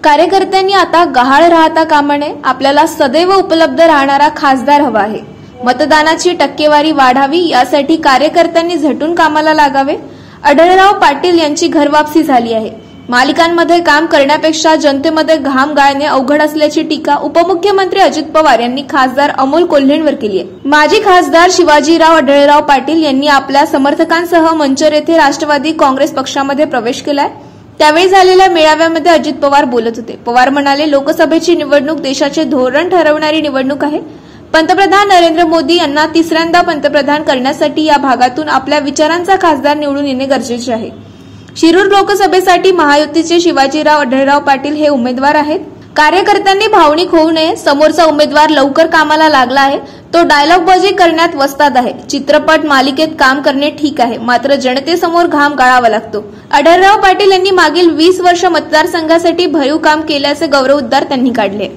कार्यकर्त्यांनी आता गहाळ राहता कामा नये. आपल्याला सदैव उपलब्ध राहणारा खासदार हवा आहे. मतदानाची टक्केवारी वाढावी यासाठी कार्यकर्त्यांनी झटून कामाला लागावे. आढळराव पाटील यांची घरवापसी झाली आहे. मालिकांमध्ये काम करण्यापेक्षा जनतेमध्ये घाम गाळणे अवघड असल्याची टीका उपमुख्यमंत्री अजित पवार यांनी खासदार अमोल कोल्हेंवर केली आहे. माजी खासदार शिवाजीराव आढळराव पाटील यांनी आपल्या समर्थकांसह मंचर येथे राष्ट्रवादी काँग्रेस पक्षामध्ये प्रवेश केलाय. त्यावेळी झालेल्या मेळाव्यामध्ये अजित पवार बोलत होते. पवार म्हणाले, लोकसभेची निवडणूक देशाचे धोरण ठरवणारी निवडणूक आहे. पंतप्रधान नरेंद्र मोदी यांना तिसऱ्यांदा पंतप्रधान करण्यासाठी या भागातून आपल्या विचारांचा खासदार निवडून येणे गरजेचे आहे. शिरूर लोकसभेसाठी महायुतीचे शिवाजीराव आढळराव पाटील हे उमेदवार आहेत. कार्यकर्त्यांनी भावनिक होऊ नये. समोरचा उमेदवार लवकर कामाला लागला आहे. तो डायलॉगबाजी करण्यात वस्ताद आहे. चित्रपट मालिकेत काम करणे ठीक आहे, मात्र जनतेसमोर घाम गाळावा लागतो. आढळराव पाटील यांनी मागील 20 वर्ष मतदारसंघासाठी भरीव काम केल्याचे गौरवोद्गार त्यांनी काढले.